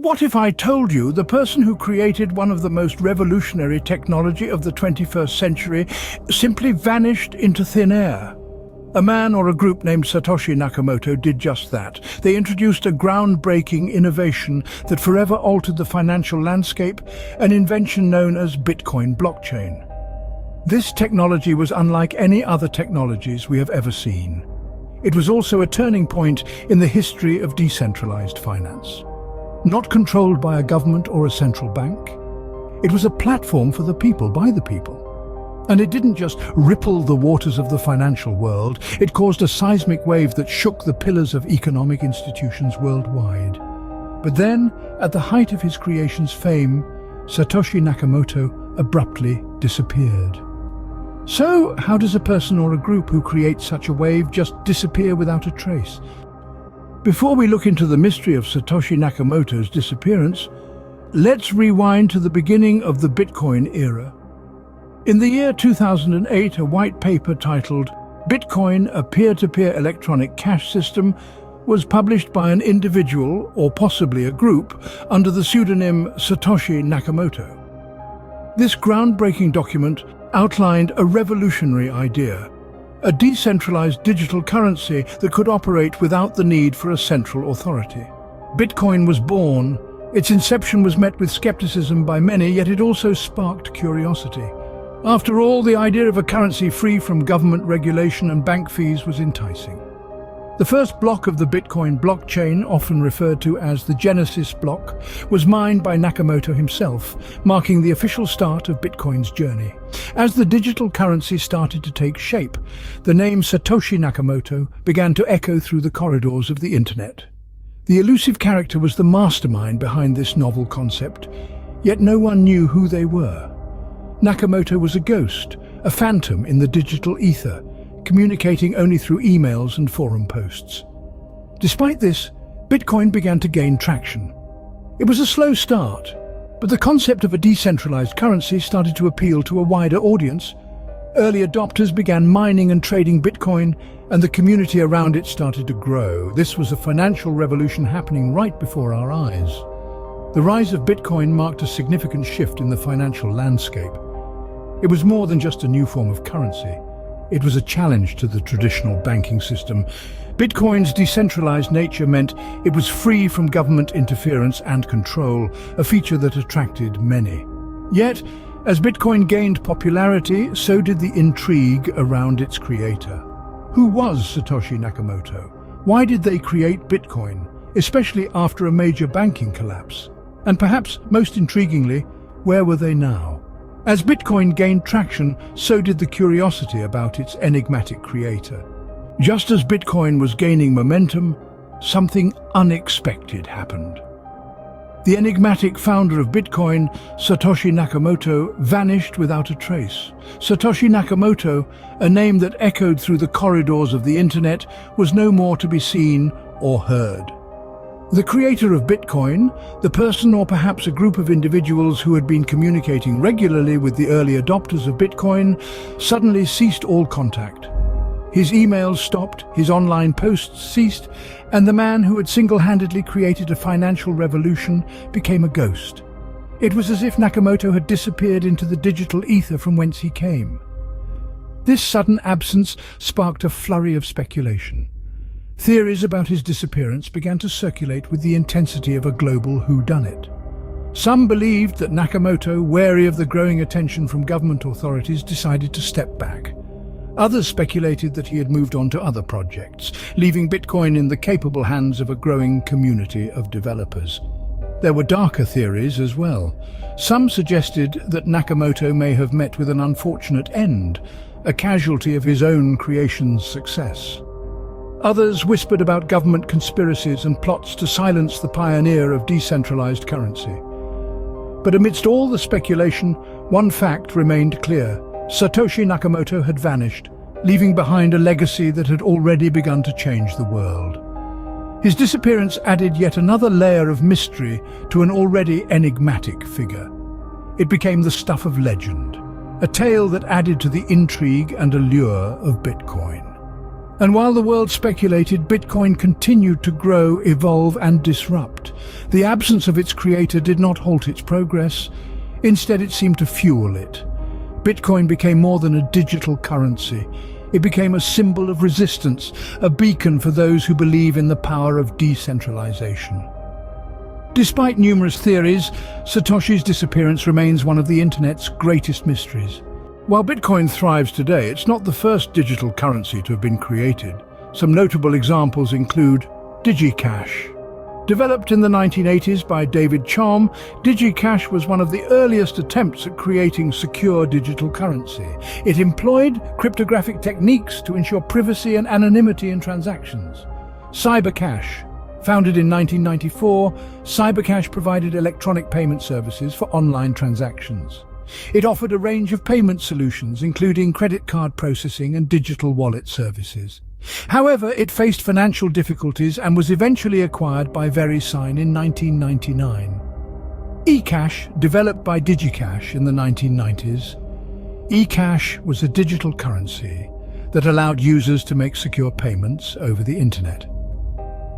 What if I told you the person who created one of the most revolutionary technology of the 21st century simply vanished into thin air? A man or a group named Satoshi Nakamoto did just that. They introduced a groundbreaking innovation that forever altered the financial landscape, an invention known as Bitcoin blockchain. This technology was unlike any other technologies we have ever seen. It was also a turning point in the history of decentralized finance. Not controlled by a government or a central bank. It was a platform for the people, by the people. And it didn't just ripple the waters of the financial world, it caused a seismic wave that shook the pillars of economic institutions worldwide. But then, at the height of his creation's fame, Satoshi Nakamoto abruptly disappeared. So, how does a person or a group who creates such a wave just disappear without a trace? Before we look into the mystery of Satoshi Nakamoto's disappearance, let's rewind to the beginning of the Bitcoin era. In the year 2008, a white paper titled Bitcoin, a peer-to-peer electronic cash system, was published by an individual, or possibly a group, under the pseudonym Satoshi Nakamoto. This groundbreaking document outlined a revolutionary idea, a decentralized digital currency that could operate without the need for a central authority. Bitcoin was born. Its inception was met with skepticism by many, yet it also sparked curiosity. After all, the idea of a currency free from government regulation and bank fees was enticing. The first block of the Bitcoin blockchain, often referred to as the Genesis block, was mined by Nakamoto himself, marking the official start of Bitcoin's journey. As the digital currency started to take shape, the name Satoshi Nakamoto began to echo through the corridors of the internet. The elusive character was the mastermind behind this novel concept, yet no one knew who they were. Nakamoto was a ghost, a phantom in the digital ether, communicating only through emails and forum posts. Despite this, Bitcoin began to gain traction. It was a slow start, but the concept of a decentralized currency started to appeal to a wider audience. Early adopters began mining and trading Bitcoin, and the community around it started to grow. This was a financial revolution happening right before our eyes. The rise of Bitcoin marked a significant shift in the financial landscape. It was more than just a new form of currency. It was a challenge to the traditional banking system. Bitcoin's decentralized nature meant it was free from government interference and control, a feature that attracted many. Yet, as Bitcoin gained popularity, so did the intrigue around its creator. Who was Satoshi Nakamoto? Why did they create Bitcoin, especially after a major banking collapse? And perhaps most intriguingly, where were they now? As Bitcoin gained traction, so did the curiosity about its enigmatic creator. Just as Bitcoin was gaining momentum, something unexpected happened. The enigmatic founder of Bitcoin, Satoshi Nakamoto, vanished without a trace. Satoshi Nakamoto, a name that echoed through the corridors of the internet, was no more to be seen or heard. The creator of Bitcoin, the person or perhaps a group of individuals who had been communicating regularly with the early adopters of Bitcoin, suddenly ceased all contact. His emails stopped, his online posts ceased, and the man who had single-handedly created a financial revolution became a ghost. It was as if Nakamoto had disappeared into the digital ether from whence he came. This sudden absence sparked a flurry of speculation. Theories about his disappearance began to circulate with the intensity of a global whodunit. Some believed that Nakamoto, wary of the growing attention from government authorities, decided to step back. Others speculated that he had moved on to other projects, leaving Bitcoin in the capable hands of a growing community of developers. There were darker theories as well. Some suggested that Nakamoto may have met with an unfortunate end, a casualty of his own creation's success. Others whispered about government conspiracies and plots to silence the pioneer of decentralized currency. But amidst all the speculation, one fact remained clear. Satoshi Nakamoto had vanished, leaving behind a legacy that had already begun to change the world. His disappearance added yet another layer of mystery to an already enigmatic figure. It became the stuff of legend, a tale that added to the intrigue and allure of Bitcoin. And while the world speculated, Bitcoin continued to grow, evolve, and disrupt. The absence of its creator did not halt its progress. Instead, it seemed to fuel it. Bitcoin became more than a digital currency. It became a symbol of resistance, a beacon for those who believe in the power of decentralization. Despite numerous theories, Satoshi's disappearance remains one of the internet's greatest mysteries. While Bitcoin thrives today, it's not the first digital currency to have been created. Some notable examples include digicash. Developed in the 1980s by David Chaum, digicash was one of the earliest attempts at creating secure digital currency. It employed cryptographic techniques to ensure privacy and anonymity in transactions. Cybercash. Founded in 1994, Cybercash provided electronic payment services for online transactions. It offered a range of payment solutions, including credit card processing and digital wallet services. However, it faced financial difficulties and was eventually acquired by VeriSign in 1999. eCash, developed by Digicash in the 1990s, eCash was a digital currency that allowed users to make secure payments over the internet.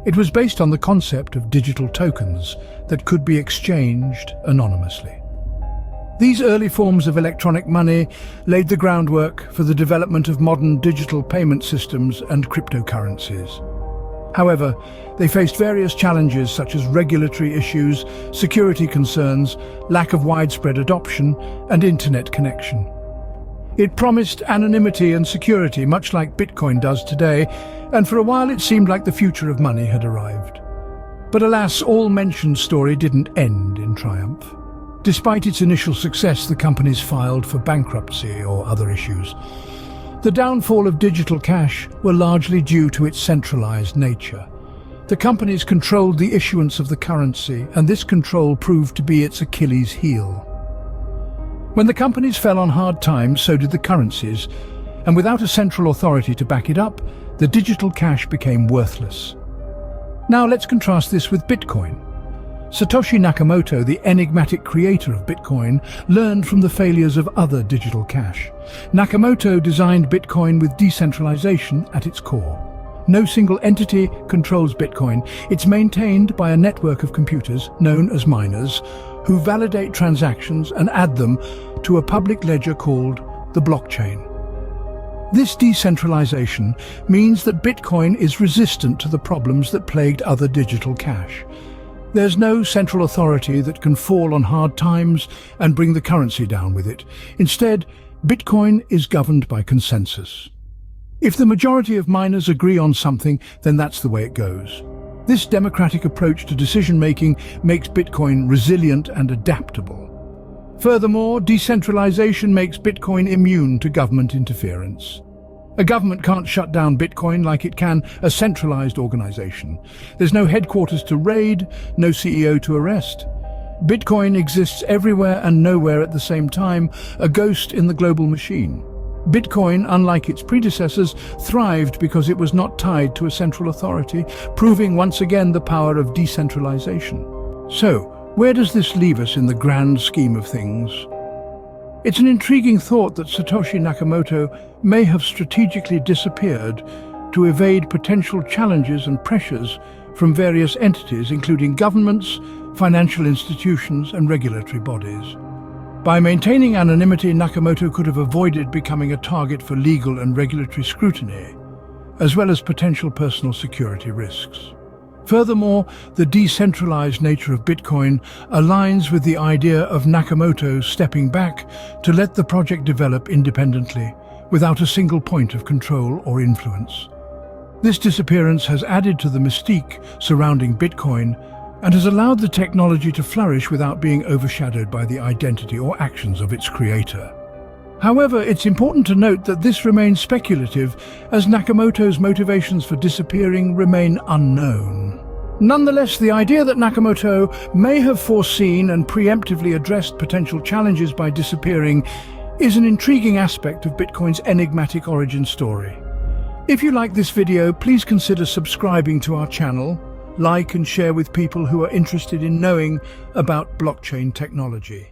It was based on the concept of digital tokens that could be exchanged anonymously. These early forms of electronic money laid the groundwork for the development of modern digital payment systems and cryptocurrencies. However, they faced various challenges such as regulatory issues, security concerns, lack of widespread adoption, and internet connection. It promised anonymity and security, much like Bitcoin does today, and for a while it seemed like the future of money had arrived. But alas, all mentioned story didn't end in triumph. Despite its initial success, the companies filed for bankruptcy or other issues. The downfall of digital cash were largely due to its centralized nature. The companies controlled the issuance of the currency, and this control proved to be its Achilles heel. When the companies fell on hard times, so did the currencies, and without a central authority to back it up, the digital cash became worthless. Now let's contrast this with Bitcoin. Satoshi Nakamoto, the enigmatic creator of Bitcoin, learned from the failures of other digital cash. Nakamoto designed Bitcoin with decentralization at its core. No single entity controls Bitcoin. It's maintained by a network of computers, known as miners, who validate transactions and add them to a public ledger called the blockchain. This decentralization means that Bitcoin is resistant to the problems that plagued other digital cash. There's no central authority that can fall on hard times and bring the currency down with it. Instead, Bitcoin is governed by consensus. If the majority of miners agree on something, then that's the way it goes. This democratic approach to decision-making makes Bitcoin resilient and adaptable. Furthermore, decentralization makes Bitcoin immune to government interference. A government can't shut down Bitcoin like it can a centralized organization. There's no headquarters to raid, no CEO to arrest. Bitcoin exists everywhere and nowhere at the same time, a ghost in the global machine. Bitcoin, unlike its predecessors, thrived because it was not tied to a central authority, proving once again the power of decentralization. So, where does this leave us in the grand scheme of things? It's an intriguing thought that Satoshi Nakamoto may have strategically disappeared to evade potential challenges and pressures from various entities, including governments, financial institutions, and regulatory bodies. By maintaining anonymity, Nakamoto could have avoided becoming a target for legal and regulatory scrutiny, as well as potential personal security risks. Furthermore, the decentralized nature of Bitcoin aligns with the idea of Nakamoto stepping back to let the project develop independently, without a single point of control or influence. This disappearance has added to the mystique surrounding Bitcoin and has allowed the technology to flourish without being overshadowed by the identity or actions of its creator. However, it's important to note that this remains speculative, as Nakamoto's motivations for disappearing remain unknown. Nonetheless, the idea that Nakamoto may have foreseen and preemptively addressed potential challenges by disappearing is an intriguing aspect of Bitcoin's enigmatic origin story. If you like this video, please consider subscribing to our channel, like and share with people who are interested in knowing about blockchain technology.